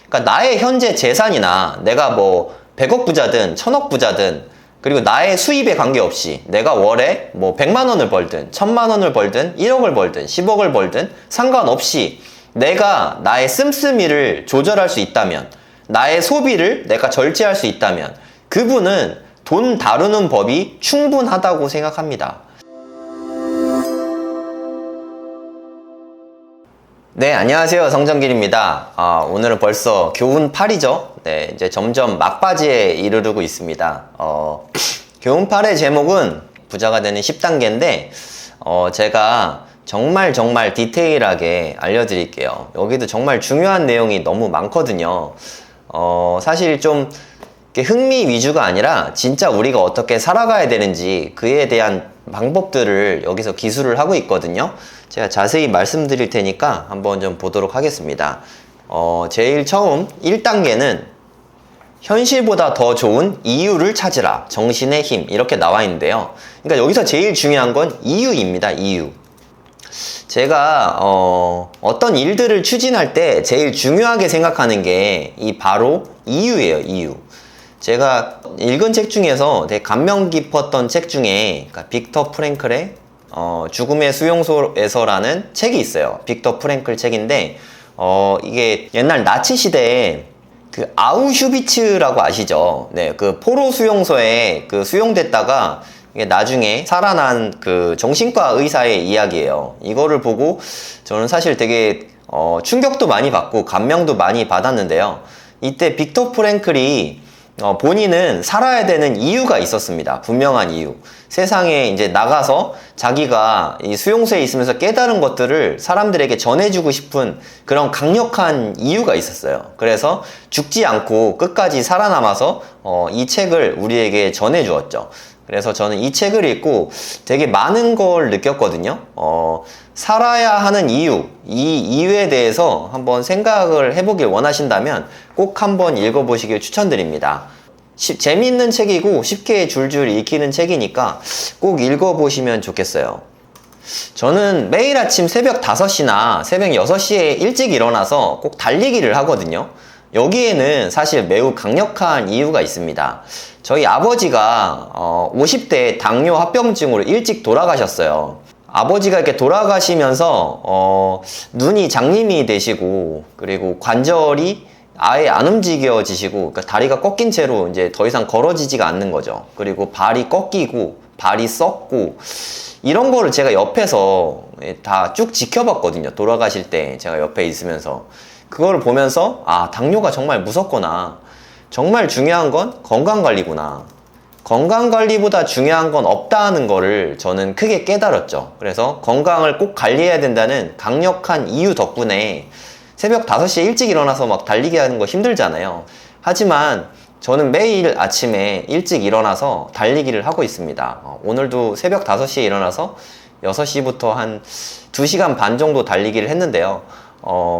그러니까 나의 현재 재산이나 내가 뭐 100억 부자든 1000억 부자든 그리고 나의 수입에 관계없이 내가 월에 뭐 100만 원을 벌든 1000만 원을 벌든 1억을 벌든 10억을 벌든 상관없이 내가 나의 씀씀이를 조절할 수 있다면, 나의 소비를 내가 절제할 수 있다면 그분은 돈 다루는 법이 충분하다고 생각합니다. 네, 안녕하세요. 성정길입니다. 오늘은 벌써 교훈 8이죠. 네, 이제 점점 막바지에 이르르고 있습니다. 교훈 8의 제목은 부자가 되는 10단계인데, 제가 정말 디테일하게 알려드릴게요. 여기도 정말 중요한 내용이 너무 많거든요. 사실 좀 흥미 위주가 아니라 진짜 우리가 어떻게 살아가야 되는지 그에 대한 방법들을 여기서 기술을 하고 있거든요. 제가 자세히 말씀드릴 테니까 한번 좀 보도록 하겠습니다. 제일 처음 1단계는 현실보다 더 좋은 이유를 찾으라. 정신의 힘. 이렇게 나와 있는데요. 그러니까 여기서 제일 중요한 건 이유입니다. 이유. 제가 어떤 일들을 추진할 때 제일 중요하게 생각하는 게 바로 이유예요. 이유. 제가 읽은 책 중에서 되게 감명 깊었던 책 중에 빅터 프랭클의 죽음의 수용소에서라는 책이 있어요. 빅터 프랭클 책인데 이게 옛날 나치 시대에 그 아우슈비츠라고 아시죠? 네, 그 포로 수용소에 그 수용됐다가 이게 나중에 살아난 그 정신과 의사의 이야기예요. 이거를 보고 저는 사실 되게 충격도 많이 받고 감명도 많이 받았는데요. 이때 빅터 프랭클이 본인은 살아야 되는 이유가 있었습니다. 분명한 이유. 세상에 이제 나가서 자기가 이 수용소에 있으면서 깨달은 것들을 사람들에게 전해주고 싶은 그런 강력한 이유가 있었어요. 그래서 죽지 않고 끝까지 살아남아서 이 책을 우리에게 전해주었죠. 그래서 저는 이 책을 읽고 되게 많은 걸 느꼈거든요. 살아야 하는 이유, 이 이유에 대해서 한번 생각을 해보길 원하신다면 꼭 한번 읽어보시길 추천드립니다. 재미있는 책이고 쉽게 줄줄 읽히는 책이니까 꼭 읽어보시면 좋겠어요. 저는 매일 아침 새벽 5시나 새벽 6시에 일찍 일어나서 꼭 달리기를 하거든요. 여기에는 사실 매우 강력한 이유가 있습니다. 저희 아버지가 50대 당뇨 합병증으로 일찍 돌아가셨어요. 아버지가 이렇게 돌아가시면서 눈이 장님이 되시고 그리고 관절이 아예 안 움직여지시고 그러니까 다리가 꺾인 채로 이제 더 이상 걸어지지가 않는 거죠. 그리고 발이 꺾이고 발이 썩고 이런 거를 제가 옆에서 다 쭉 지켜봤거든요. 돌아가실 때 제가 옆에 있으면서 그거를 보면서 당뇨가 정말 무섭구나. 정말 중요한 건 건강관리구나. 건강관리보다 중요한 건 없다는 거를 저는 크게 깨달았죠. 그래서 건강을 꼭 관리해야 된다는 강력한 이유 덕분에 새벽 5시에 일찍 일어나서 막 달리기 하는 거 힘들잖아요. 하지만 저는 매일 아침에 일찍 일어나서 달리기를 하고 있습니다. 오늘도 새벽 5시에 일어나서 6시부터 한 2시간 반 정도 달리기를 했는데요.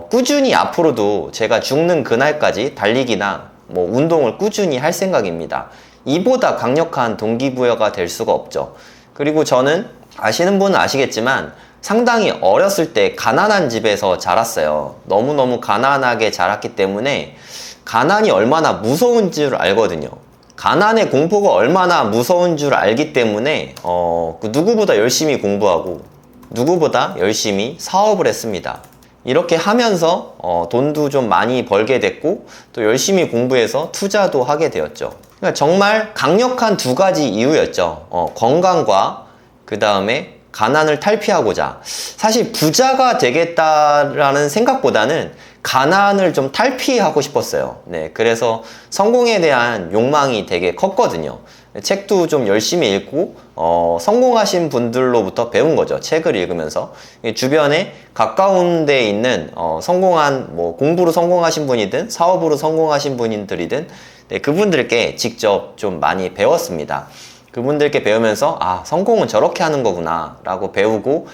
꾸준히 앞으로도 제가 죽는 그날까지 달리기나 뭐 운동을 꾸준히 할 생각입니다. 이보다 강력한 동기부여가 될 수가 없죠. 그리고 저는 아시는 분은 아시겠지만 상당히 어렸을 때 가난한 집에서 자랐어요. 너무너무 가난하게 자랐기 때문에 가난이 얼마나 무서운 줄 알거든요. 가난의 공포가 얼마나 무서운 줄 알기 때문에 누구보다 열심히 공부하고 누구보다 열심히 사업을 했습니다. 이렇게 하면서 돈도 좀 많이 벌게 됐고 또 열심히 공부해서 투자도 하게 되었죠. 그러니까 정말 강력한 두 가지 이유였죠. 건강과 그 다음에 가난을 탈피하고자. 사실 부자가 되겠다라는 생각보다는 가난을 좀 탈피하고 싶었어요. 네, 그래서 성공에 대한 욕망이 되게 컸거든요. 책도 좀 열심히 읽고 성공하신 분들로부터 배운 거죠. 책을 읽으면서 주변에 가까운 데에 있는 성공한 뭐 공부로 성공하신 분이든 사업으로 성공하신 분들이든 네, 그분들께 직접 좀 많이 배웠습니다. 그분들께 배우면서 성공은 저렇게 하는 거구나 라고 배우고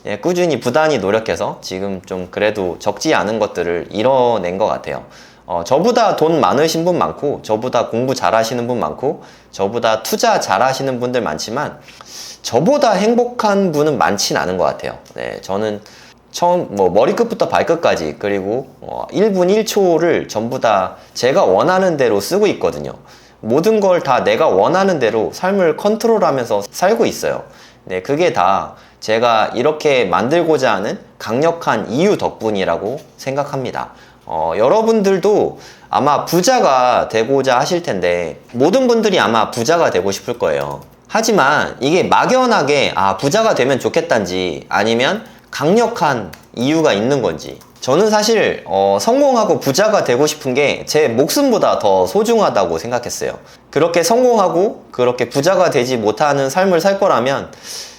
예, 꾸준히 부단히 노력해서 지금 좀 그래도 적지 않은 것들을 이뤄낸 것 같아요. 저보다 돈 많으신 분 많고 저보다 공부 잘하시는 분 많고 저보다 투자 잘하시는 분들 많지만 저보다 행복한 분은 많진 않은 것 같아요. 네, 저는 처음 뭐 머리끝부터 발끝까지, 그리고 1분 1초를 전부 다 제가 원하는 대로 쓰고 있거든요. 모든 걸 다 내가 원하는 대로 삶을 컨트롤하면서 살고 있어요. 네, 그게 다 제가 이렇게 만들고자 하는 강력한 이유 덕분이라고 생각합니다. 여러분들도 아마 부자가 되고자 하실 텐데, 모든 분들이 아마 부자가 되고 싶을 거예요. 하지만 이게 막연하게 부자가 되면 좋겠단지, 아니면 강력한 이유가 있는 건지, 저는 사실 성공하고 부자가 되고 싶은 게 제 목숨보다 더 소중하다고 생각했어요. 그렇게 성공하고 그렇게 부자가 되지 못하는 삶을 살 거라면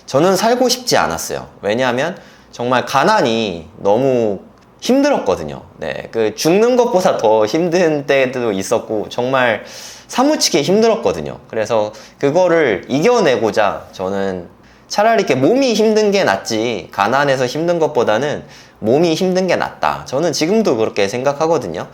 저는 살고 싶지 않았어요. 왜냐하면 정말 가난이 너무 힘들었거든요. 네, 그 죽는 것보다 더 힘든 때도 있었고 정말 사무치게 힘들었거든요. 그래서 그거를 이겨내고자 저는 차라리 이렇게 몸이 힘든 게 낫지, 가난해서 힘든 것보다는 몸이 힘든 게 낫다. 저는 지금도 그렇게 생각하거든요.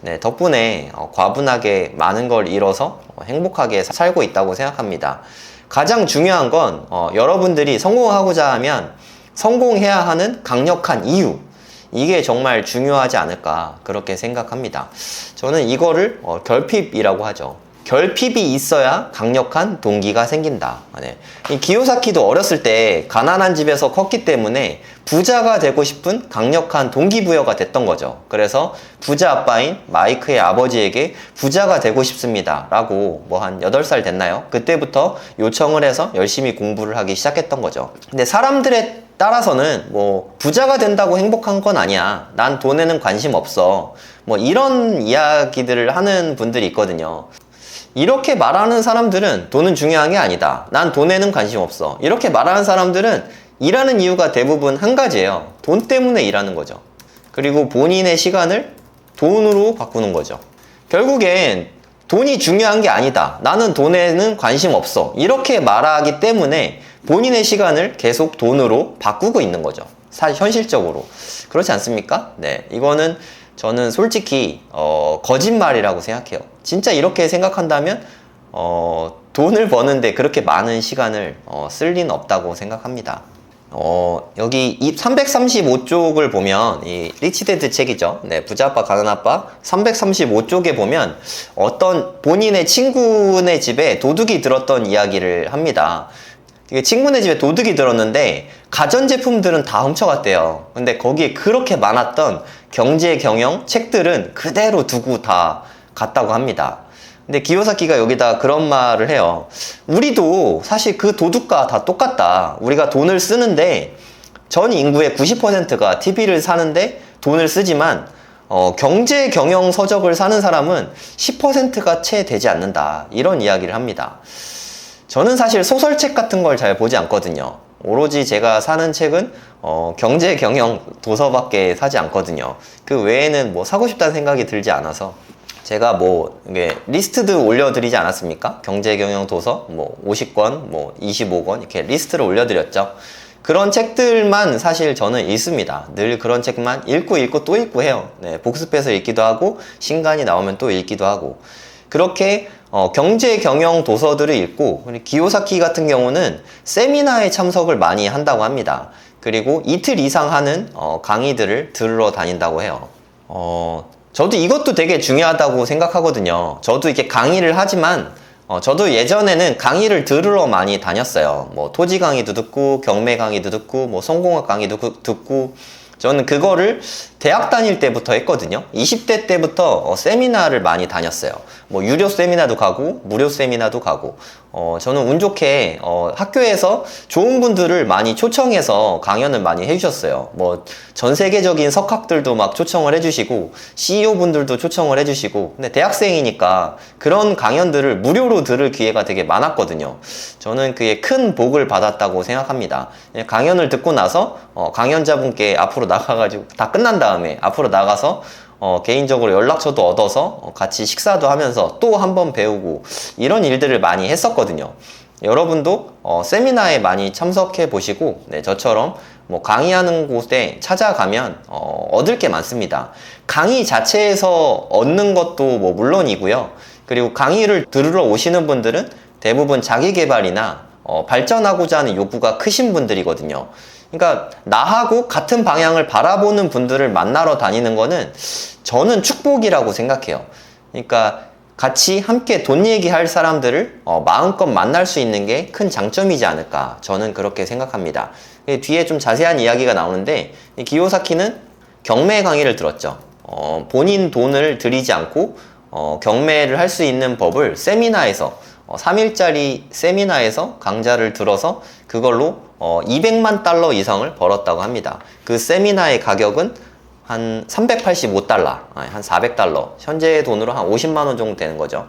네, 덕분에 과분하게 많은 걸 잃어서 행복하게 살고 있다고 생각합니다. 가장 중요한 건 여러분들이 성공하고자 하면 성공해야 하는 강력한 이유, 이게 정말 중요하지 않을까 그렇게 생각합니다. 저는 이거를 결핍이라고 하죠. 결핍이 있어야 강력한 동기가 생긴다. 네. 이 기요사키도 어렸을 때 가난한 집에서 컸기 때문에 부자가 되고 싶은 강력한 동기부여가 됐던 거죠. 그래서 부자 아빠인 마이크의 아버지에게 부자가 되고 싶습니다 라고 뭐 한 8살 됐나요? 그때부터 요청을 해서 열심히 공부를 하기 시작했던 거죠. 근데 사람들에 따라서는 뭐 부자가 된다고 행복한 건 아니야, 난 돈에는 관심 없어, 뭐 이런 이야기들을 하는 분들이 있거든요. 이렇게 말하는 사람들은 돈은 중요한 게 아니다, 난 돈에는 관심 없어, 이렇게 말하는 사람들은 일하는 이유가 대부분 한 가지예요. 돈 때문에 일하는 거죠. 그리고 본인의 시간을 돈으로 바꾸는 거죠. 결국엔 돈이 중요한 게 아니다, 나는 돈에는 관심 없어, 이렇게 말하기 때문에 본인의 시간을 계속 돈으로 바꾸고 있는 거죠. 사실 현실적으로 그렇지 않습니까? 네, 이거는 저는 솔직히 거짓말이라고 생각해요. 진짜 이렇게 생각한다면 돈을 버는데 그렇게 많은 시간을 쓸 리는 없다고 생각합니다. 여기 335쪽을 보면, 이 리치데드 책이죠. 네, 부자아빠 가난아빠 335쪽에 보면 어떤 본인의 친구네 집에 도둑이 들었던 이야기를 합니다. 친구네 집에 도둑이 들었는데 가전제품들은 다 훔쳐갔대요. 근데 거기에 그렇게 많았던 경제 경영 책들은 그대로 두고 다 갔다고 합니다. 근데 기요사키가 여기다 그런 말을 해요. 우리도 사실 그 도둑과 다 똑같다. 우리가 돈을 쓰는데 전 인구의 90%가 TV를 사는데 돈을 쓰지만 경제 경영 서적을 사는 사람은 10%가 채 되지 않는다. 이런 이야기를 합니다. 저는 사실 소설책 같은 걸 잘 보지 않거든요. 오로지 제가 사는 책은 경제 경영 도서밖에 사지 않거든요. 그 외에는 뭐 사고 싶다는 생각이 들지 않아서, 제가 뭐 이게 리스트도 올려드리지 않았습니까? 경제 경영 도서 뭐 50권, 뭐 25권 이렇게 리스트를 올려드렸죠. 그런 책들만 사실 저는 읽습니다. 늘 그런 책만 읽고 또 읽고 해요. 네, 복습해서 읽기도 하고 신간이 나오면 또 읽기도 하고, 그렇게 경제 경영 도서들을 읽고, 기요사키 같은 경우는 세미나에 참석을 많이 한다고 합니다. 그리고 이틀 이상 하는 강의들을 들으러 다닌다고 해요. 저도 이것도 되게 중요하다고 생각하거든요. 저도 이렇게 강의를 하지만 저도 예전에는 강의를 들으러 많이 다녔어요. 뭐 토지 강의도 듣고 경매 강의도 듣고 뭐 성공학 강의도 듣고, 저는 그거를 대학 다닐 때부터 했거든요. 20대 때부터 세미나를 많이 다녔어요. 뭐 유료 세미나도 가고 무료 세미나도 가고, 저는 운 좋게 학교에서 좋은 분들을 많이 초청해서 강연을 많이 해주셨어요. 뭐 전 세계적인 석학들도 막 초청을 해주시고 CEO 분들도 초청을 해주시고, 근데 대학생이니까 그런 강연들을 무료로 들을 기회가 되게 많았거든요. 저는 그게 큰 복을 받았다고 생각합니다. 강연을 듣고 나서 강연자분께 앞으로 나가가지고 다 끝난 다음에 앞으로 나가서 개인적으로 연락처도 얻어서 같이 식사도 하면서 또 한 번 배우고, 이런 일들을 많이 했었거든요. 여러분도 세미나에 많이 참석해 보시고, 네, 저처럼 뭐 강의하는 곳에 찾아가면 얻을 게 많습니다. 강의 자체에서 얻는 것도 뭐 물론이고요. 그리고 강의를 들으러 오시는 분들은 대부분 자기계발이나 발전하고자 하는 욕구가 크신 분들이거든요. 그러니까 나하고 같은 방향을 바라보는 분들을 만나러 다니는 거는 저는 축복이라고 생각해요. 그러니까 같이 함께 돈 얘기할 사람들을 마음껏 만날 수 있는 게 큰 장점이지 않을까, 저는 그렇게 생각합니다. 뒤에 좀 자세한 이야기가 나오는데, 기요사키는 경매 강의를 들었죠. 본인 돈을 들이지 않고 경매를 할 수 있는 법을 세미나에서 3일짜리 세미나에서 강좌를 들어서 그걸로 200만 달러 이상을 벌었다고 합니다. 그 세미나의 가격은 한 385달러, 한 400달러, 현재 돈으로 한 50만 원 정도 되는 거죠.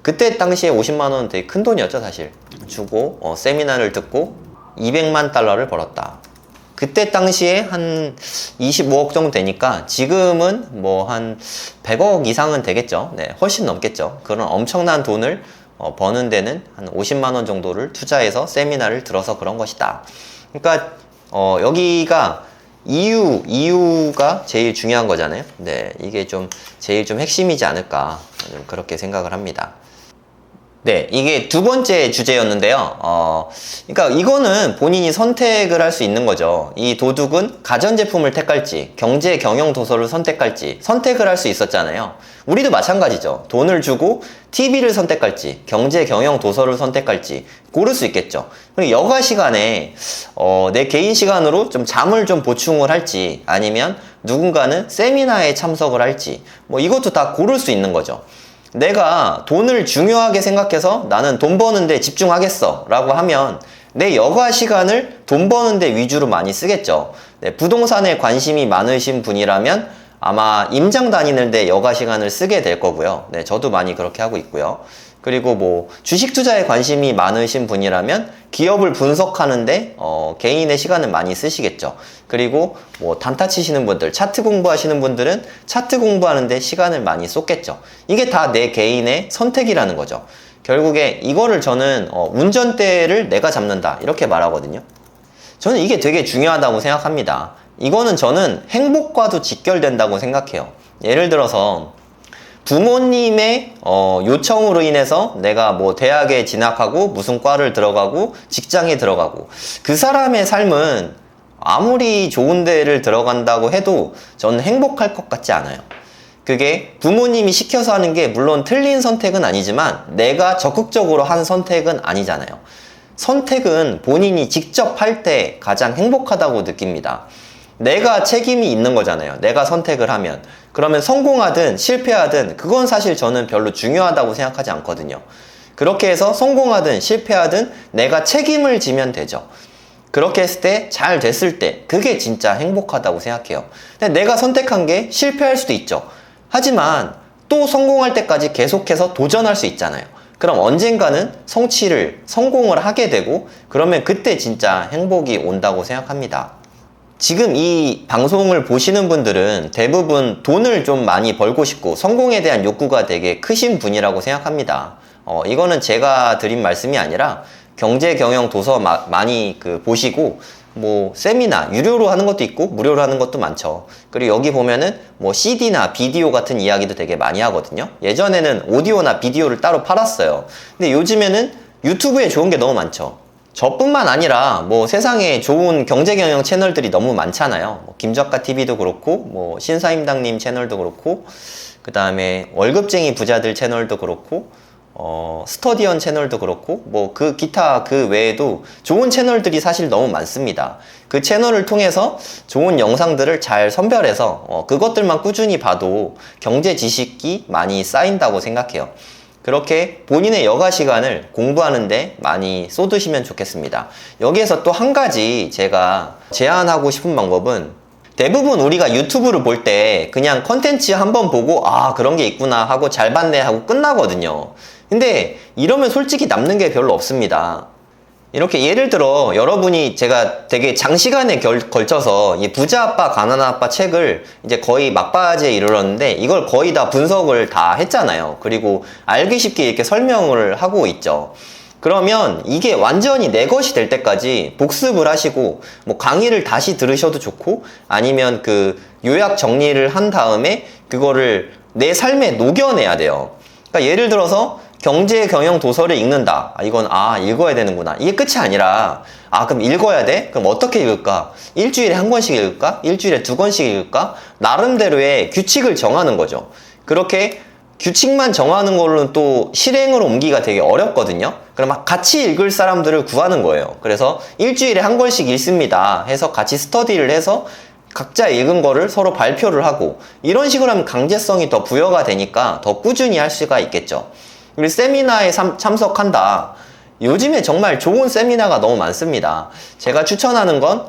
그때 당시에 50만 원은 되게 큰 돈이었죠, 사실. 주고 세미나를 듣고 200만 달러를 벌었다. 그때 당시에 한 25억 정도 되니까 지금은 뭐 한 100억 이상은 되겠죠. 네, 훨씬 넘겠죠. 그런 엄청난 돈을 버는 데는 한 50만 원 정도를 투자해서 세미나를 들어서 그런 것이다. 그러니까 여기가 이유가 제일 중요한 거잖아요. 네, 이게 제일 핵심이지 않을까, 그렇게 생각을 합니다. 네, 이게 두 번째 주제였는데요. 그러니까 이거는 본인이 선택을 할 수 있는 거죠. 이 도둑은 가전제품을 택할지, 경제 경영 도서를 선택할지 선택을 할 수 있었잖아요. 우리도 마찬가지죠. 돈을 주고 TV를 선택할지, 경제 경영 도서를 선택할지 고를 수 있겠죠. 그리고 여가 시간에 내 개인 시간으로 좀 잠을 좀 보충을 할지, 아니면 누군가는 세미나에 참석을 할지, 뭐 이것도 다 고를 수 있는 거죠. 내가 돈을 중요하게 생각해서 나는 돈 버는데 집중하겠어 라고 하면 내 여가 시간을 돈 버는데 위주로 많이 쓰겠죠. 네, 부동산에 관심이 많으신 분이라면 아마 임장 다니는데 여가 시간을 쓰게 될 거고요. 네, 저도 많이 그렇게 하고 있고요. 그리고 뭐 주식 투자에 관심이 많으신 분이라면 기업을 분석하는데 개인의 시간을 많이 쓰시겠죠. 그리고 뭐 단타 치시는 분들, 차트 공부하시는 분들은 차트 공부하는데 시간을 많이 쏟겠죠. 이게 다 내 개인의 선택이라는 거죠. 결국에 이거를 저는 운전대를 내가 잡는다, 이렇게 말하거든요. 저는 이게 되게 중요하다고 생각합니다. 이거는 저는 행복과도 직결된다고 생각해요. 예를 들어서 부모님의 요청으로 인해서 내가 뭐 대학에 진학하고 무슨 과를 들어가고 직장에 들어가고, 그 사람의 삶은 아무리 좋은 데를 들어간다고 해도 저는 행복할 것 같지 않아요. 그게 부모님이 시켜서 하는 게 물론 틀린 선택은 아니지만 내가 적극적으로 한 선택은 아니잖아요. 선택은 본인이 직접 할 때 가장 행복하다고 느낍니다. 내가 책임이 있는 거잖아요. 내가 선택을 하면. 그러면 성공하든 실패하든 그건 사실 저는 별로 중요하다고 생각하지 않거든요. 그렇게 해서 성공하든 실패하든 내가 책임을 지면 되죠. 그렇게 했을 때, 잘 됐을 때 그게 진짜 행복하다고 생각해요. 근데 내가 선택한 게 실패할 수도 있죠. 하지만 또 성공할 때까지 계속해서 도전할 수 있잖아요. 그럼 언젠가는 성공을 하게 되고, 그러면 그때 진짜 행복이 온다고 생각합니다. 지금 이 방송을 보시는 분들은 대부분 돈을 좀 많이 벌고 싶고 성공에 대한 욕구가 되게 크신 분이라고 생각합니다. 이거는 제가 드린 말씀이 아니라 경제 경영 도서 많이 보시고, 뭐 세미나 유료로 하는 것도 있고 무료로 하는 것도 많죠. 그리고 여기 보면은 뭐 CD나 비디오 같은 이야기도 되게 많이 하거든요. 예전에는 오디오나 비디오를 따로 팔았어요. 근데 요즘에는 유튜브에 좋은 게 너무 많죠. 저뿐만 아니라 뭐 세상에 좋은 경제 경영 채널들이 너무 많잖아요. 뭐 김작가 TV도 그렇고, 뭐 신사임당님 채널도 그렇고, 그 다음에 월급쟁이 부자들 채널도 그렇고, 스터디언 채널도 그렇고, 뭐 기타 그 외에도 좋은 채널들이 사실 너무 많습니다. 그 채널을 통해서 좋은 영상들을 잘 선별해서 그것들만 꾸준히 봐도 경제 지식이 많이 쌓인다고 생각해요. 그렇게 본인의 여가 시간을 공부하는데 많이 쏟으시면 좋겠습니다. 여기에서 또 한 가지 제가 제안하고 싶은 방법은, 대부분 우리가 유튜브를 볼 때 그냥 컨텐츠 한번 보고 그런 게 있구나 하고 잘 봤네 하고 끝나거든요. 근데 이러면 솔직히 남는 게 별로 없습니다. 이렇게 예를 들어 여러분이, 제가 되게 장시간에 걸쳐서 이 부자 아빠 가난한 아빠 책을 이제 거의 막바지에 이르렀는데 이걸 거의 다 분석을 다 했잖아요. 그리고 알기 쉽게 이렇게 설명을 하고 있죠. 그러면 이게 완전히 내 것이 될 때까지 복습을 하시고, 뭐 강의를 다시 들으셔도 좋고, 아니면 그 요약 정리를 한 다음에 그거를 내 삶에 녹여내야 돼요. 그러니까 예를 들어서 경제 경영 도서를 읽는다. 이건 읽어야 되는구나. 이게 끝이 아니라 그럼 읽어야 돼? 그럼 어떻게 읽을까? 일주일에 한 권씩 읽을까? 일주일에 두 권씩 읽을까? 나름대로의 규칙을 정하는 거죠. 그렇게 규칙만 정하는 걸로는 또 실행으로 옮기기가 되게 어렵거든요. 그럼 같이 읽을 사람들을 구하는 거예요. 그래서 일주일에 한 권씩 읽습니다 해서 같이 스터디를 해서 각자 읽은 거를 서로 발표를 하고, 이런 식으로 하면 강제성이 더 부여가 되니까 더 꾸준히 할 수가 있겠죠. 그리고 세미나에 참석한다. 요즘에 정말 좋은 세미나가 너무 많습니다. 제가 추천하는 건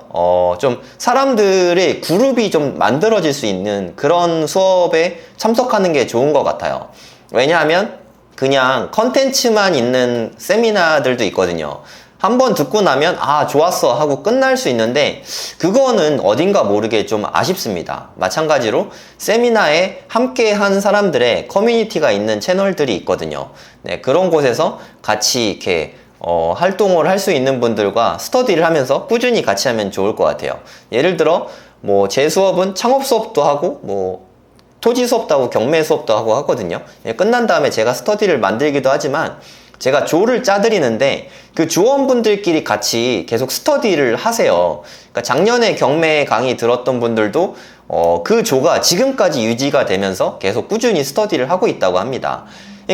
좀 사람들의 그룹이 좀 만들어질 수 있는 그런 수업에 참석하는 게 좋은 것 같아요. 왜냐하면 그냥 컨텐츠만 있는 세미나들도 있거든요. 한번 듣고 나면 좋았어 하고 끝날 수 있는데, 그거는 어딘가 모르게 좀 아쉽습니다. 마찬가지로 세미나에 함께 한 사람들의 커뮤니티가 있는 채널들이 있거든요. 네, 그런 곳에서 같이 이렇게 활동을 할 수 있는 분들과 스터디를 하면서 꾸준히 같이 하면 좋을 것 같아요. 예를 들어 제 수업은 창업 수업도 하고 토지 수업도 하고 경매 수업도 하고 하거든요. 끝난 다음에 제가 스터디를 만들기도 하지만, 제가 조를 짜드리는데 그 조원분들끼리 같이 계속 스터디를 하세요. 그러니까 작년에 경매 강의 들었던 분들도 그 조가 지금까지 유지가 되면서 계속 꾸준히 스터디를 하고 있다고 합니다.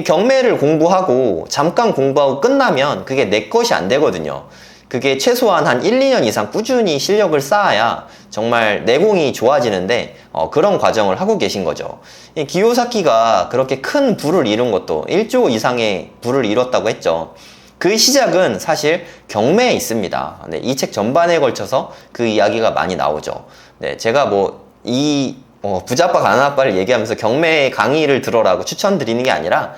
경매를 공부하고 잠깐 공부하고 끝나면 그게 내 것이 안 되거든요. 그게 최소한 한 1, 2년 이상 꾸준히 실력을 쌓아야 정말 내공이 좋아지는데, 그런 과정을 하고 계신 거죠. 기요사키가 그렇게 큰 부를 이룬 것도 1조 이상의 부를 이뤘다고 했죠. 그 시작은 사실 경매에 있습니다. 네, 이 책 전반에 걸쳐서 그 이야기가 많이 나오죠. 네, 제가 부자아빠 가난아빠를 얘기하면서 경매 강의를 들어라고 추천드리는 게 아니라,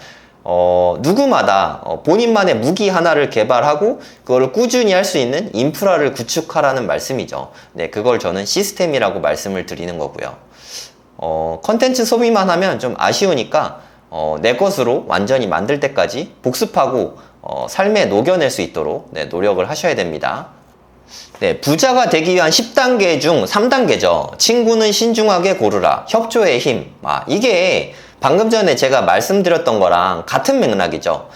누구마다 본인만의 무기 하나를 개발하고 그거를 꾸준히 할 수 있는 인프라를 구축하라는 말씀이죠. 네, 그걸 저는 시스템이라고 말씀을 드리는 거고요. 컨텐츠 소비만 하면 좀 아쉬우니까 내 것으로 완전히 만들 때까지 복습하고 삶에 녹여낼 수 있도록 노력을 하셔야 됩니다. 네, 부자가 되기 위한 10단계 중 3단계죠. 친구는 신중하게 고르라. 협조의 힘. 이게 방금 전에 제가 말씀드렸던 거랑 같은 맥락이죠.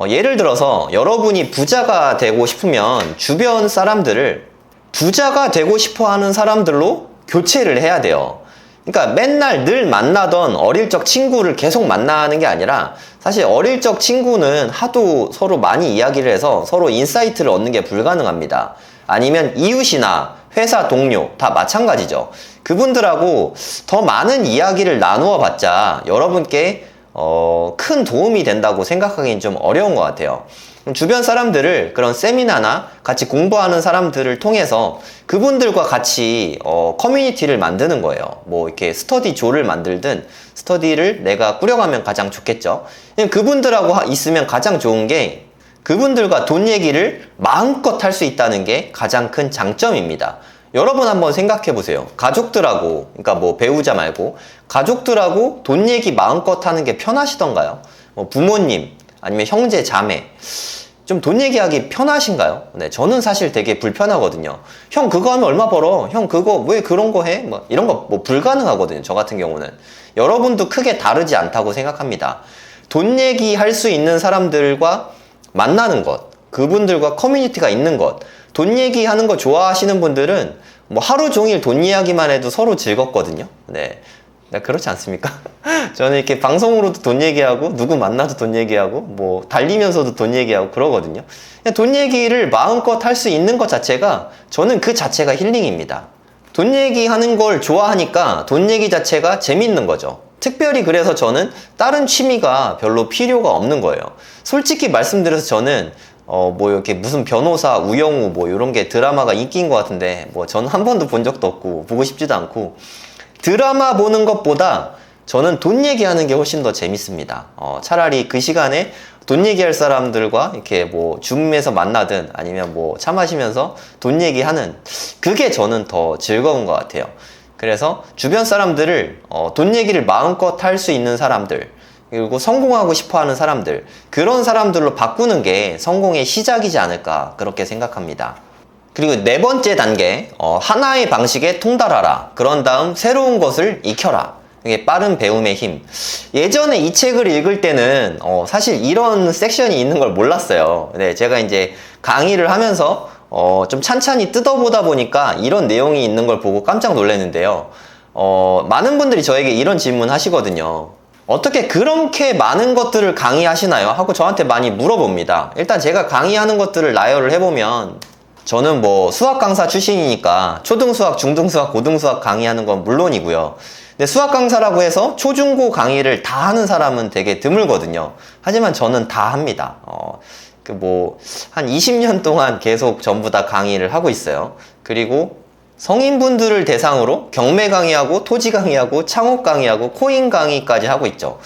예를 들어서 여러분이 부자가 되고 싶으면 주변 사람들을 부자가 되고 싶어 하는 사람들로 교체를 해야 돼요. 그러니까 맨날 늘 만나던 어릴 적 친구를 계속 만나는 게 아니라, 사실 어릴 적 친구는 하도 서로 많이 이야기를 해서 서로 인사이트를 얻는 게 불가능합니다. 아니면 이웃이나 회사 동료 다 마찬가지죠. 그분들하고 더 많은 이야기를 나누어 봤자 여러분께 큰 도움이 된다고 생각하기는 좀 어려운 것 같아요. 주변 사람들을 그런 세미나나 같이 공부하는 사람들을 통해서 그분들과 같이 커뮤니티를 만드는 거예요. 이렇게 스터디 조를 만들든 스터디를 내가 꾸려가면 가장 좋겠죠. 그분들하고 있으면 가장 좋은 게, 그분들과 돈 얘기를 마음껏 할 수 있다는 게 가장 큰 장점입니다. 여러분 한번 생각해 보세요. 가족들하고, 그러니까 배우자 말고 가족들하고 돈 얘기 마음껏 하는 게 편하시던가요? 부모님 아니면 형제 자매, 좀 돈 얘기하기 편하신가요? 네, 저는 사실 되게 불편하거든요. 형 그거 하면 얼마 벌어? 형 그거 왜 그런 거 해? 이런 거 불가능하거든요. 저 같은 경우는. 여러분도 크게 다르지 않다고 생각합니다. 돈 얘기할 수 있는 사람들과 만나는 것, 그분들과 커뮤니티가 있는 것, 돈 얘기하는 거 좋아하시는 분들은 하루 종일 돈 이야기만 해도 서로 즐겁거든요. 네, 그렇지 않습니까? 저는 이렇게 방송으로도 돈 얘기하고, 누구 만나도 돈 얘기하고, 달리면서도 돈 얘기하고 그러거든요. 돈 얘기를 마음껏 할 수 있는 것 자체가, 저는 그 자체가 힐링입니다. 돈 얘기하는 걸 좋아하니까 돈 얘기 자체가 재밌는 거죠. 특별히 그래서 저는 다른 취미가 별로 필요가 없는 거예요. 솔직히 말씀드려서 저는 이렇게 무슨 변호사, 우영우 이런 게 드라마가 인기인 것 같은데, 저는 한 번도 본 적도 없고 보고 싶지도 않고, 드라마 보는 것보다 저는 돈 얘기하는 게 훨씬 더 재밌습니다. 차라리 그 시간에 돈 얘기할 사람들과 이렇게 줌에서 만나든 아니면 차 마시면서 돈 얘기하는, 그게 저는 더 즐거운 것 같아요. 그래서 주변 사람들을 돈 얘기를 마음껏 할 수 있는 사람들, 그리고 성공하고 싶어 하는 사람들, 그런 사람들로 바꾸는 게 성공의 시작이지 않을까, 그렇게 생각합니다. 그리고 네 번째 단계, 하나의 방식에 통달하라. 그런 다음 새로운 것을 익혀라. 이게 빠른 배움의 힘. 예전에 이 책을 읽을 때는 사실 이런 섹션이 있는 걸 몰랐어요. 네, 제가 이제 강의를 하면서 좀 찬찬히 뜯어보다 보니까 이런 내용이 있는 걸 보고 깜짝 놀랐는데요. 많은 분들이 저에게 이런 질문 하시거든요. 어떻게 그렇게 많은 것들을 강의하시나요? 하고 저한테 많이 물어봅니다. 일단 제가 강의하는 것들을 나열을 해보면 저는 뭐 수학 강사 출신이니까 초등수학, 중등수학, 고등수학 강의하는 건 물론이고요. 근데 수학 강사라고 해서 초중고 강의를 다 하는 사람은 되게 드물거든요. 하지만 저는 다 합니다. 한 20년 동안 계속 전부 다 강의를 하고 있어요. 그리고 성인분들을 대상으로 경매 강의하고 토지 강의하고 창업 강의하고 코인 강의까지 하고 있죠.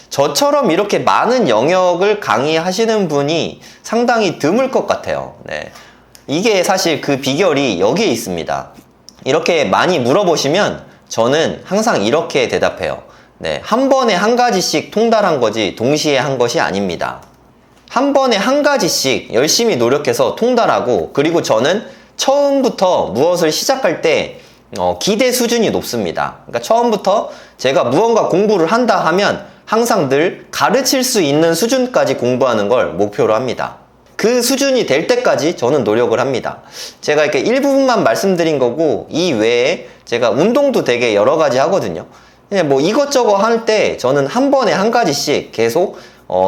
저처럼 이렇게 많은 영역을 강의하시는 분이 상당히 드물 것 같아요. 네. 이게 사실 그 비결이 여기에 있습니다. 이렇게 많이 물어보시면 저는 항상 이렇게 대답해요. 네. 한 번에 한 가지씩 통달한 거지 동시에 한 것이 아닙니다. 한 번에 한 가지씩 열심히 노력해서 통달하고, 그리고 저는 처음부터 무엇을 시작할 때 기대 수준이 높습니다. 그러니까 처음부터 제가 무언가 공부를 한다 하면 항상 늘 가르칠 수 있는 수준까지 공부하는 걸 목표로 합니다. 그 수준이 될 때까지 저는 노력을 합니다. 제가 이렇게 일부분만 말씀드린 거고, 이 외에 제가 운동도 되게 여러 가지 하거든요. 뭐 이것저것 할 때 저는 한 번에 한 가지씩 계속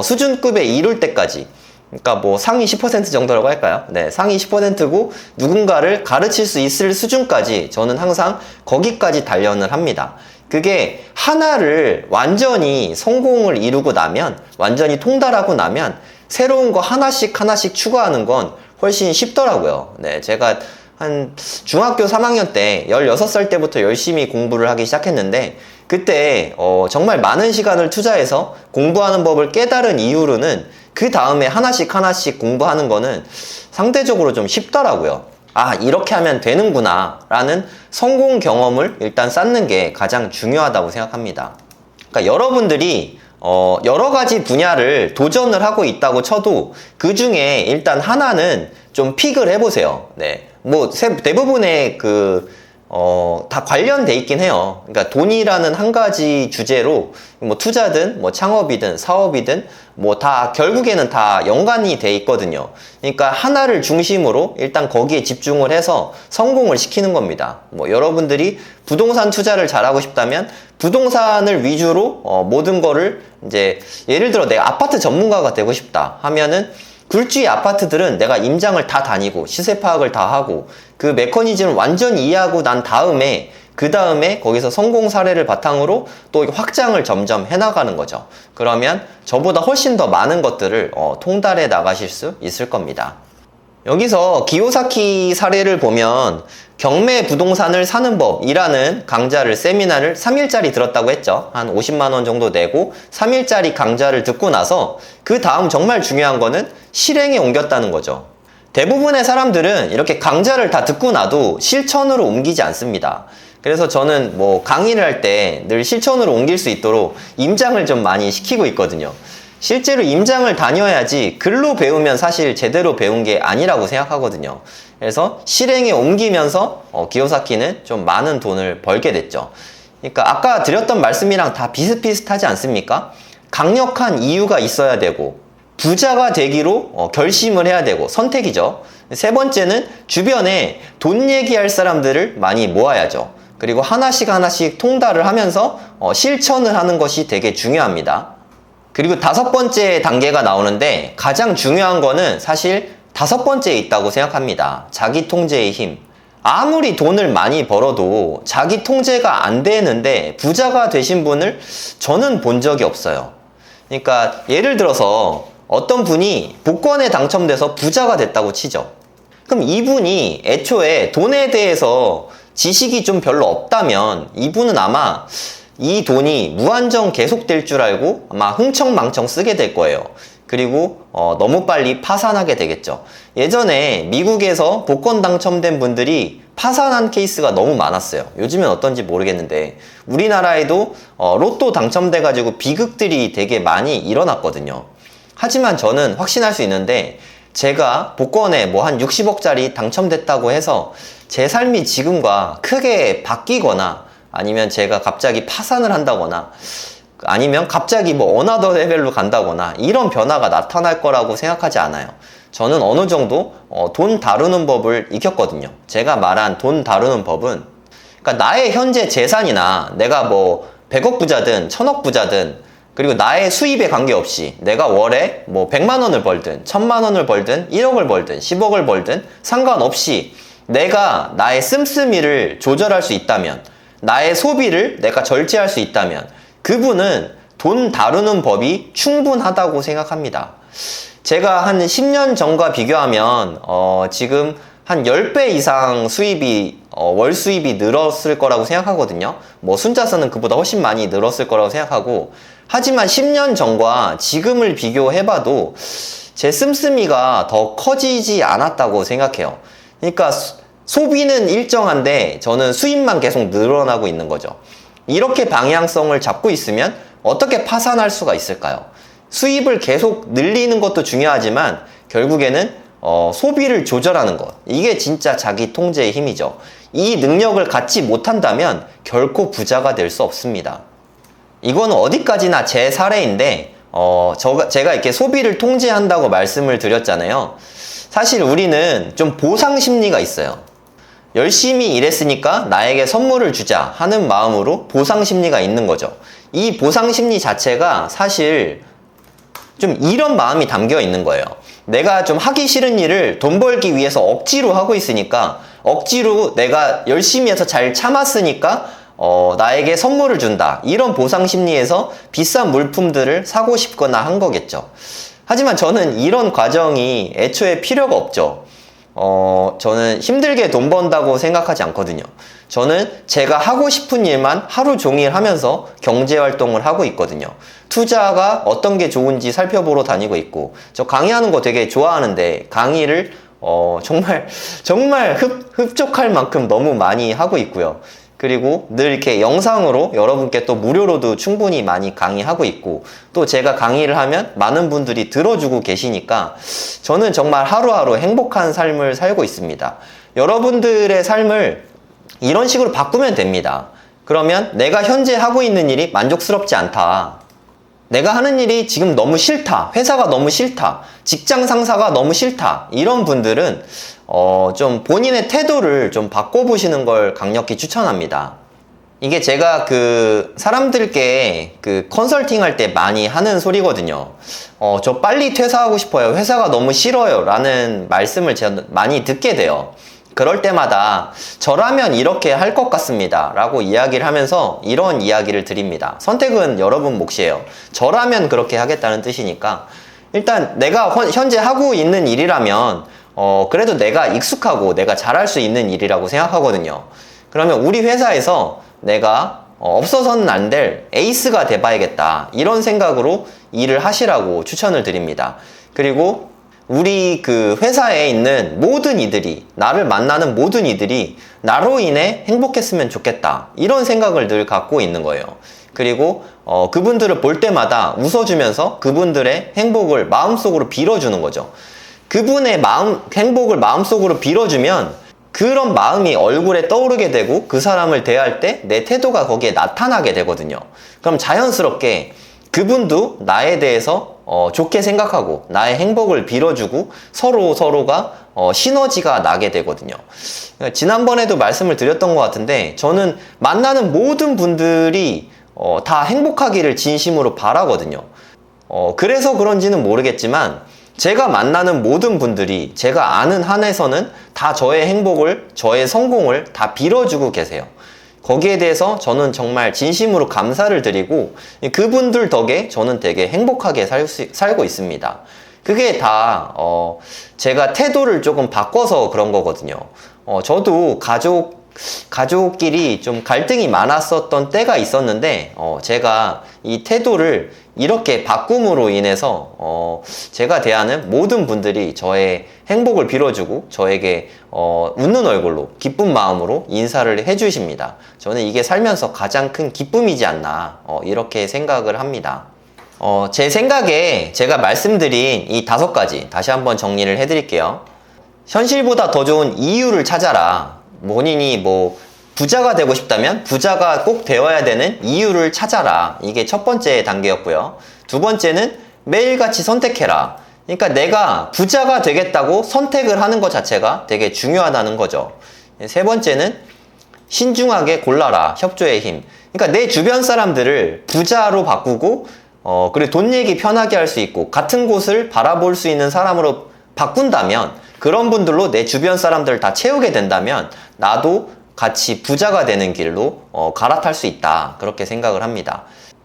수준급에 이룰 때까지, 그러니까 뭐 상위 10% 정도라고 할까요? 네, 상위 10%고 누군가를 가르칠 수 있을 수준까지 저는 항상 거기까지 단련을 합니다. 그게 하나를 완전히 성공을 이루고 나면, 완전히 통달하고 나면 새로운 거 하나씩 하나씩 추가하는 건 훨씬 쉽더라고요. 네, 제가 한 중학교 3학년 때 16살 때부터 열심히 공부를 하기 시작했는데, 그때 정말 많은 시간을 투자해서 공부하는 법을 깨달은 이후로는 그 다음에 하나씩 하나씩 공부하는 거는 상대적으로 좀 쉽더라고요. 아, 이렇게 하면 되는구나 라는 성공 경험을 일단 쌓는 게 가장 중요하다고 생각합니다. 그러니까 여러분들이 여러 가지 분야를 도전을 하고 있다고 쳐도 그 중에 일단 하나는 좀 픽을 해보세요. 네. 뭐 대부분의 다 관련돼 있긴 해요. 그러니까 돈이라는 한 가지 주제로 뭐 투자든 뭐 창업이든 사업이든 뭐 다 결국에는 다 연관이 돼 있거든요. 그러니까 하나를 중심으로 일단 거기에 집중을 해서 성공을 시키는 겁니다. 뭐 여러분들이 부동산 투자를 잘하고 싶다면 부동산을 위주로 모든 거를 이제, 예를 들어 내가 아파트 전문가가 되고 싶다 하면은 굴주의 아파트들은 내가 임장을 다 다니고 시세 파악을 다 하고 그 메커니즘을 완전히 이해하고 난 다음에, 그 다음에 거기서 성공 사례를 바탕으로 또 확장을 점점 해나가는 거죠. 그러면 저보다 훨씬 더 많은 것들을 통달해 나가실 수 있을 겁니다. 여기서 기요사키 사례를 보면 경매 부동산을 사는 법이라는 강좌를, 세미나를 3일짜리 들었다고 했죠. 한 50만 원 정도 내고 3일짜리 강좌를 듣고 나서 그 다음 정말 중요한 거는 실행에 옮겼다는 거죠. 대부분의 사람들은 이렇게 강좌를 다 듣고 나도 실천으로 옮기지 않습니다. 그래서 저는 뭐 강의를 할 때 늘 실천으로 옮길 수 있도록 임장을 좀 많이 시키고 있거든요. 실제로 임장을 다녀야지 글로 배우면 사실 제대로 배운 게 아니라고 생각하거든요. 그래서 실행에 옮기면서 기요사키는 좀 많은 돈을 벌게 됐죠. 그러니까 아까 드렸던 말씀이랑 다 비슷비슷하지 않습니까? 강력한 이유가 있어야 되고, 부자가 되기로 결심을 해야 되고, 선택이죠. 세 번째는 주변에 돈 얘기할 사람들을 많이 모아야죠. 그리고 하나씩 하나씩 통달을 하면서 실천을 하는 것이 되게 중요합니다. 그리고 다섯 번째 단계가 나오는데, 가장 중요한 거는 사실 다섯 번째에 있다고 생각합니다. 자기 통제의 힘. 아무리 돈을 많이 벌어도 자기 통제가 안 되는데 부자가 되신 분을 저는 본 적이 없어요. 그러니까 예를 들어서 어떤 분이 복권에 당첨돼서 부자가 됐다고 치죠. 그럼 이분이 애초에 돈에 대해서 지식이 좀 별로 없다면 이분은 아마 이 돈이 무한정 계속될 줄 알고 아마 흥청망청 쓰게 될 거예요. 그리고 너무 빨리 파산하게 되겠죠. 예전에 미국에서 복권 당첨된 분들이 파산한 케이스가 너무 많았어요. 요즘엔 어떤지 모르겠는데 우리나라에도 로또 당첨돼 가지고 비극들이 되게 많이 일어났거든요. 하지만 저는 확신할 수 있는데, 제가 복권에 뭐 한 60억짜리 당첨됐다고 해서 제 삶이 지금과 크게 바뀌거나 아니면 제가 갑자기 파산을 한다거나 아니면 갑자기 뭐 어나더 레벨로 간다거나 이런 변화가 나타날 거라고 생각하지 않아요. 저는 어느 정도 돈 다루는 법을 익혔거든요. 제가 말한 돈 다루는 법은 그러니까 나의 현재 재산이나 내가 뭐 100억 부자든 1000억 부자든 그리고 나의 수입에 관계없이 내가 월에 뭐 100만 원을 벌든 1000만 원을 벌든 1억을 벌든 10억을 벌든 상관없이 내가 나의 씀씀이를 조절할 수 있다면 나의 소비를 내가 절제할 수 있다면 그분은 돈 다루는 법이 충분하다고 생각합니다. 제가 한 10년 전과 비교하면 지금 한 10배 이상 수입이 월 수입이 늘었을 거라고 생각하거든요. 뭐 순자산은 그보다 훨씬 많이 늘었을 거라고 생각하고 하지만 10년 전과 지금을 비교해봐도 제 씀씀이가 더 커지지 않았다고 생각해요. 그러니까 소비는 일정한데 저는 수입만 계속 늘어나고 있는 거죠. 이렇게 방향성을 잡고 있으면 어떻게 파산할 수가 있을까요? 수입을 계속 늘리는 것도 중요하지만 결국에는 소비를 조절하는 것, 이게 진짜 자기 통제의 힘이죠. 이 능력을 갖지 못한다면 결코 부자가 될 수 없습니다. 이거는 어디까지나 제 사례인데 제가 이렇게 소비를 통제한다고 말씀을 드렸잖아요. 사실 우리는 좀 보상 심리가 있어요. 열심히 일했으니까 나에게 선물을 주자 하는 마음으로 보상 심리가 있는 거죠. 이 보상 심리 자체가 사실 좀 이런 마음이 담겨 있는 거예요. 내가 좀 하기 싫은 일을 돈 벌기 위해서 억지로 하고 있으니까 억지로 내가 열심히 해서 잘 참았으니까 나에게 선물을 준다. 이런 보상 심리에서 비싼 물품들을 사고 싶거나 한 거겠죠. 하지만 저는 이런 과정이 애초에 필요가 없죠. 저는 힘들게 돈 번다고 생각하지 않거든요. 저는 제가 하고 싶은 일만 하루 종일 하면서 경제활동을 하고 있거든요. 투자가 어떤 게 좋은지 살펴보러 다니고 있고, 저 강의하는 거 되게 좋아하는데 강의를 정말 흡족할 만큼 너무 많이 하고 있고요. 그리고 늘 이렇게 영상으로 여러분께 또 무료로도 충분히 많이 강의하고 있고, 또 제가 강의를 하면 많은 분들이 들어주고 계시니까 저는 정말 하루하루 행복한 삶을 살고 있습니다. 여러분들의 삶을 이런 식으로 바꾸면 됩니다. 그러면 내가 현재 하고 있는 일이 만족스럽지 않다. 내가 하는 일이 지금 너무 싫다. 회사가 너무 싫다. 직장 상사가 너무 싫다. 이런 분들은 좀 본인의 태도를 좀 바꿔보시는 걸 강력히 추천합니다. 이게 제가 사람들께 컨설팅 할 때 많이 하는 소리거든요. 저 빨리 퇴사하고 싶어요. 회사가 너무 싫어요. 라는 말씀을 제가 많이 듣게 돼요. 그럴 때마다 저라면 이렇게 할 것 같습니다 라고 이야기를 하면서 이런 이야기를 드립니다. 선택은 여러분 몫이에요. 저라면 그렇게 하겠다는 뜻이니까 일단 내가 현재 하고 있는 일이라면 그래도 내가 익숙하고 내가 잘할 수 있는 일이라고 생각하거든요. 그러면 우리 회사에서 내가 없어서는 안 될 에이스가 돼봐야겠다, 이런 생각으로 일을 하시라고 추천을 드립니다. 그리고 우리 회사에 있는 모든 이들이, 나를 만나는 모든 이들이 나로 인해 행복했으면 좋겠다, 이런 생각을 늘 갖고 있는 거예요. 그리고 그분들을 볼 때마다 웃어주면서 그분들의 행복을 마음속으로 빌어주는 거죠. 그분의 행복을 마음속으로 빌어주면 그런 마음이 얼굴에 떠오르게 되고 그 사람을 대할 때 내 태도가 거기에 나타나게 되거든요. 그럼 자연스럽게 그분도 나에 대해서 좋게 생각하고 나의 행복을 빌어주고 서로가 시너지가 나게 되거든요. 지난번에도 말씀을 드렸던 것 같은데 저는 만나는 모든 분들이 다 행복하기를 진심으로 바라거든요. 그래서 그런지는 모르겠지만 제가 만나는 모든 분들이 제가 아는 한에서는 다 저의 행복을, 저의 성공을 다 빌어주고 계세요. 거기에 대해서 저는 정말 진심으로 감사를 드리고 그분들 덕에 저는 되게 행복하게 살고 있습니다. 그게 다 제가 태도를 조금 바꿔서 그런 거거든요. 저도 가족끼리 좀 갈등이 많았었던 때가 있었는데 제가 이 태도를 이렇게 바꿈으로 인해서 제가 대하는 모든 분들이 저의 행복을 빌어주고 저에게 웃는 얼굴로 기쁜 마음으로 인사를 해주십니다. 저는 이게 살면서 가장 큰 기쁨이지 않나 이렇게 생각을 합니다. 제 생각에 제가 말씀드린 이 5가지 다시 한번 정리를 해드릴게요. 현실보다 더 좋은 이유를 찾아라. 본인이 부자가 되고 싶다면 부자가 꼭 되어야 되는 이유를 찾아라. 이게 첫 번째 단계였고요. 두 번째는 매일같이 선택해라. 그러니까 내가 부자가 되겠다고 선택을 하는 것 자체가 되게 중요하다는 거죠. 세 번째는 신중하게 골라라. 협조의 힘. 그러니까 내 주변 사람들을 부자로 바꾸고 그리고 돈 얘기 편하게 할 수 있고 같은 곳을 바라볼 수 있는 사람으로 바꾼다면, 그런 분들로 내 주변 사람들을 다 채우게 된다면 나도 같이 부자가 되는 길로 갈아탈 수 있다. 그렇게 생각을 합니다.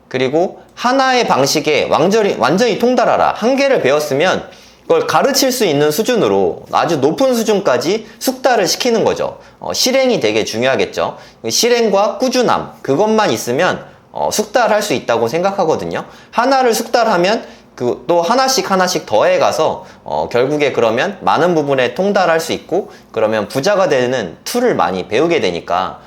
그리고 하나의 방식에 완전히 통달하라. 한 개를 배웠으면 그걸 가르칠 수 있는 수준으로 아주 높은 수준까지 숙달을 시키는 거죠. 실행이 되게 중요하겠죠. 실행과 꾸준함, 그것만 있으면 숙달할 수 있다고 생각하거든요. 하나를 숙달하면 또 하나씩 더해가서 결국에 그러면 많은 부분에 통달할 수 있고, 그러면 부자가 되는 툴을 많이 배우게 되니까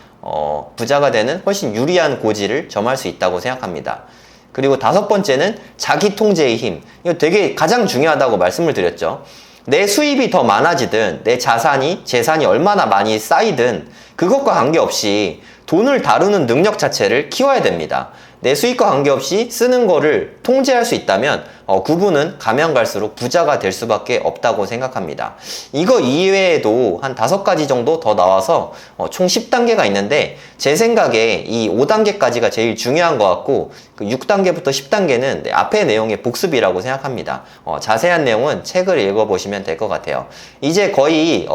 부자가 되는 훨씬 유리한 고지를 점할 수 있다고 생각합니다. 그리고 다섯 번째는 자기 통제의 힘. 이거 되게 가장 중요하다고 말씀을 드렸죠. 내 수입이 더 많아지든 내 재산이 얼마나 많이 쌓이든 그것과 관계없이 돈을 다루는 능력 자체를 키워야 됩니다. 내 수입과 관계없이 쓰는 거를 통제할 수 있다면 그분은 가면 갈수록 부자가 될 수밖에 없다고 생각합니다. 이거 이외에도 한 5가지 정도 더 나와서 총 10단계가 있는데, 제 생각에 이 5단계까지가 제일 중요한 것 같고, 그 6단계부터 10단계는 앞의 내용의 복습이라고 생각합니다. 자세한 내용은 책을 읽어보시면 될 것 같아요. 이제 거의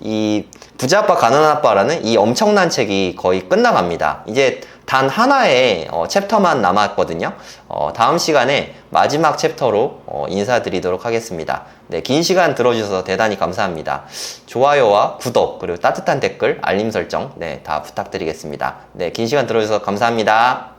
이 부자 아빠 가난한 아빠라는 이 엄청난 책이 거의 끝나갑니다. 이제 단 하나의 챕터만 남았거든요. 다음 시간에 마지막 챕터로 인사드리도록 하겠습니다. 네, 긴 시간 들어주셔서 대단히 감사합니다. 좋아요와 구독, 그리고 따뜻한 댓글, 알림 설정, 네, 다 부탁드리겠습니다. 네, 긴 시간 들어주셔서 감사합니다.